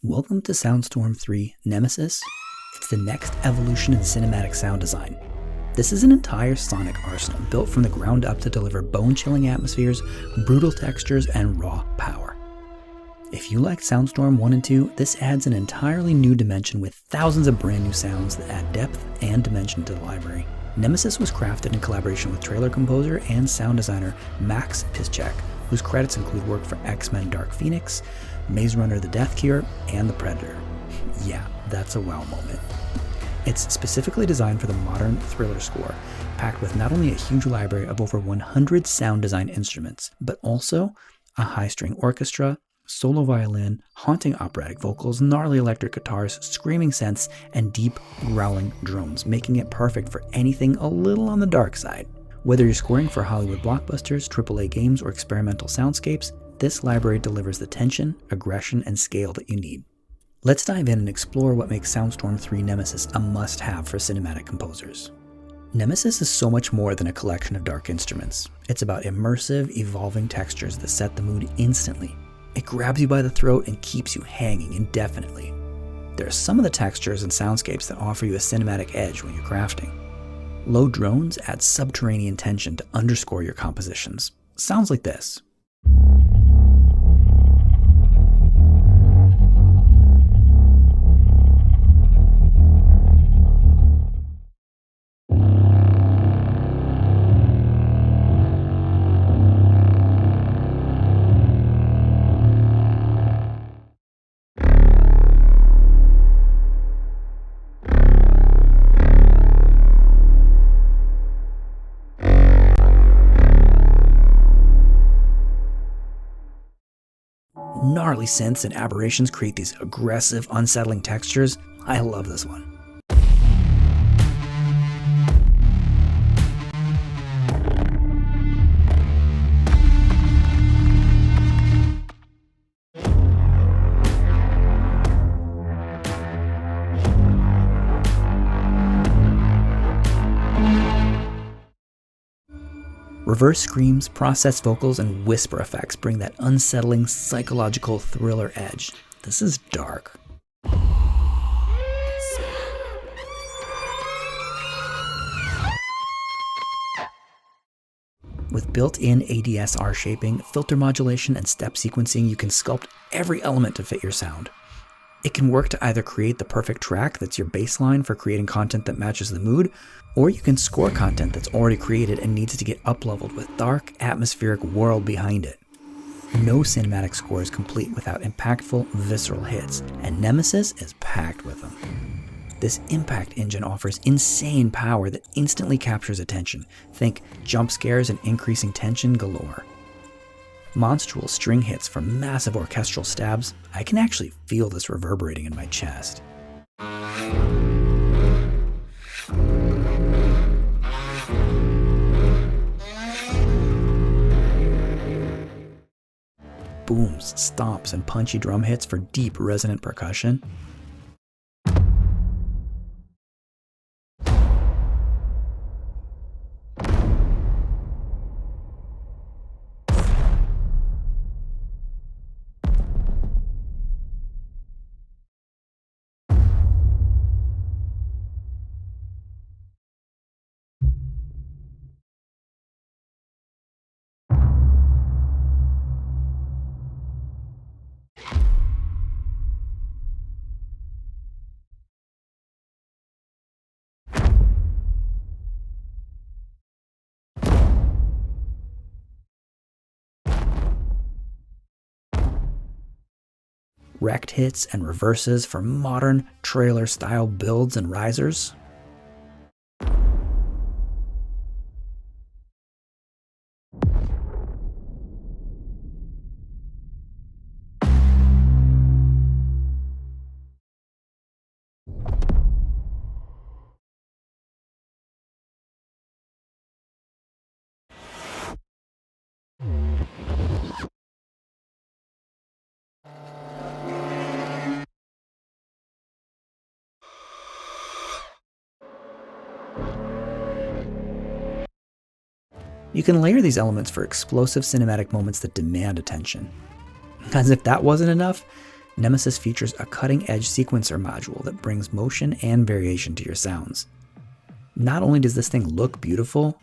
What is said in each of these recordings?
Welcome to Soundstorm III Nemesis. It's the next evolution in cinematic sound design. This is an entire sonic arsenal built from the ground up to deliver bone-chilling atmospheres, brutal textures, and raw power. If you liked Soundstorm 1 and 2, this adds an entirely new dimension with thousands of brand new sounds that add depth and dimension to the library. Nemesis was crafted in collaboration with trailer composer and sound designer Max Piszczek, whose credits include work for X-Men Dark Phoenix, Maze Runner The Death Cure, and The Predator. Yeah, that's a wow moment. It's specifically designed for the modern thriller score, packed with not only a huge library of over 100 sound design instruments, but also a high-string orchestra, solo violin, haunting operatic vocals, gnarly electric guitars, screaming synths, and deep, growling drones, making it perfect for anything a little on the dark side. Whether you're scoring for Hollywood blockbusters, AAA games, or experimental soundscapes, this library delivers the tension, aggression, and scale that you need. Let's dive in and explore what makes Soundstorm III Nemesis a must-have for cinematic composers. Nemesis is so much more than a collection of dark instruments. It's about immersive, evolving textures that set the mood instantly. It grabs you by the throat and keeps you hanging indefinitely. There are some of the textures and soundscapes that offer you a cinematic edge when you're crafting. Low drones add subterranean tension to underscore your compositions. Sounds like this. Gnarly synths and aberrations create these aggressive, unsettling textures. I love this one. Reverse screams, processed vocals, and whisper effects bring that unsettling, psychological thriller edge. This is dark. With built-in ADSR shaping, filter modulation, and step sequencing, you can sculpt every element to fit your sound. It can work to either create the perfect track that's your baseline for creating content that matches the mood, or you can score content that's already created and needs to get up-leveled with dark, atmospheric world behind it. No cinematic score is complete without impactful, visceral hits, and Nemesis is packed with them. This impact engine offers insane power that instantly captures attention. Think jump scares and increasing tension galore. Monstrous string hits from massive orchestral stabs. I can actually feel this reverberating in my chest. Booms, stomps, and punchy drum hits for deep, resonant percussion. Wrecked hits and reverses for modern trailer-style builds and risers. You can layer these elements for explosive cinematic moments that demand attention. As if that wasn't enough, Nemesis features a cutting-edge sequencer module that brings motion and variation to your sounds. Not only does this thing look beautiful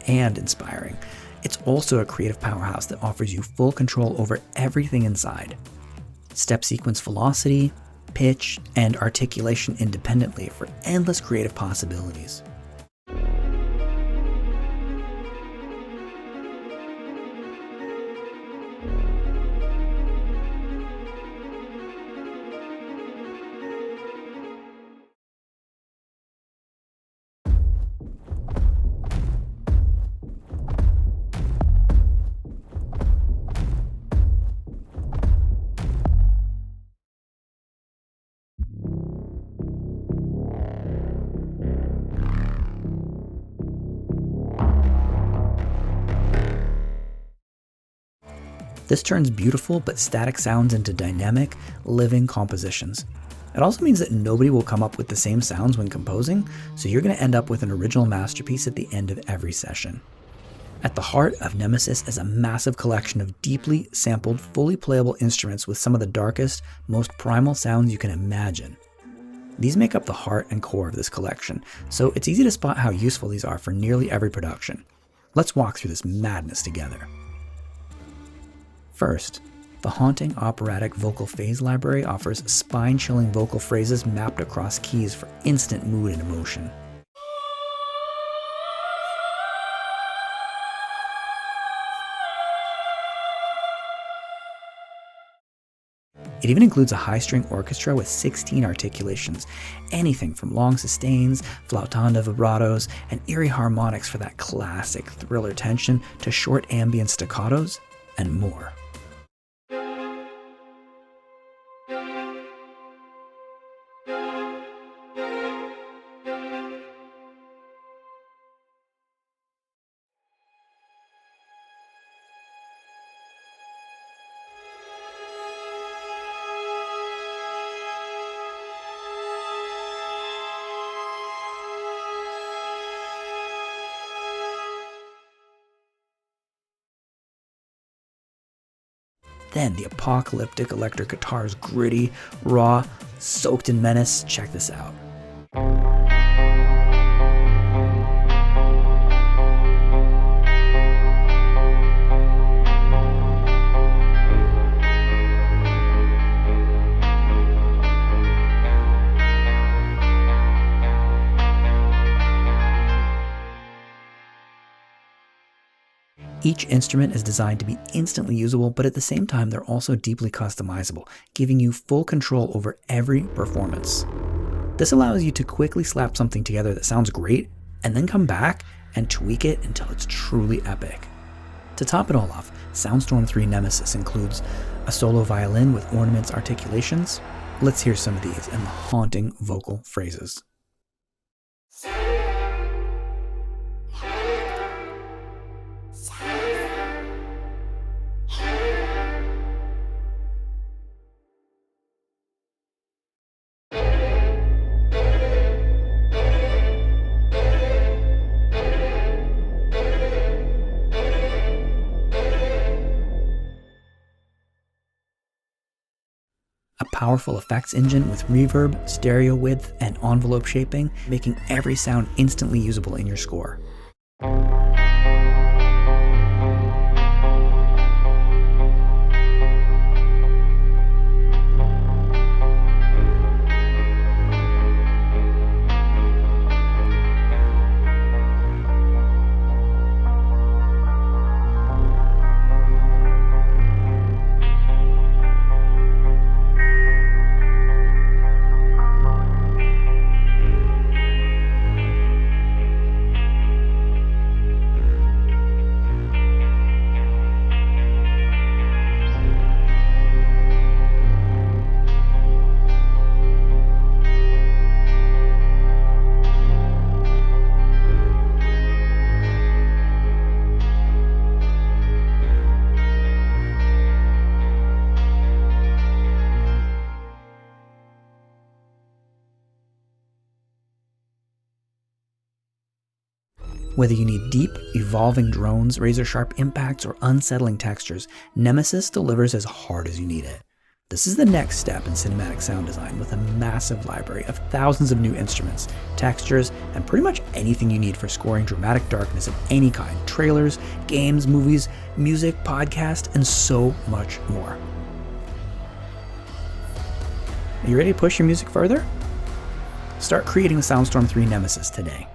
and inspiring, it's also a creative powerhouse that offers you full control over everything inside. Step sequence velocity, pitch, and articulation independently for endless creative possibilities. This turns beautiful but static sounds into dynamic, living compositions. It also means that nobody will come up with the same sounds when composing, so you're going to end up with an original masterpiece at the end of every session. At the heart of Nemesis is a massive collection of deeply sampled, fully playable instruments with some of the darkest, most primal sounds you can imagine. These make up the heart and core of this collection, so it's easy to spot how useful these are for nearly every production. Let's walk through this madness together. First, the haunting operatic vocal phase library offers spine-chilling vocal phrases mapped across keys for instant mood and emotion. It even includes a high-string orchestra with 16 articulations, anything from long sustains, flautanda vibratos, and eerie harmonics for that classic thriller tension to short ambient staccatos, and more. Then the apocalyptic electric guitar is gritty, raw, soaked in menace. Check this out. Each instrument is designed to be instantly usable, but at the same time, they're also deeply customizable, giving you full control over every performance. This allows you to quickly slap something together that sounds great, and then come back and tweak it until it's truly epic. To top it all off, Soundstorm III Nemesis includes a solo violin with ornaments articulations. Let's hear some of these and the haunting vocal phrases. A powerful effects engine with reverb, stereo width, and envelope shaping, making every sound instantly usable in your score. Whether you need deep, evolving drones, razor-sharp impacts, or unsettling textures, Nemesis delivers as hard as you need it. This is the next step in cinematic sound design, with a massive library of thousands of new instruments, textures, and pretty much anything you need for scoring dramatic darkness of any kind: trailers, games, movies, music, podcasts, and so much more. Are you ready to push your music further? Start creating the Soundstorm III Nemesis today.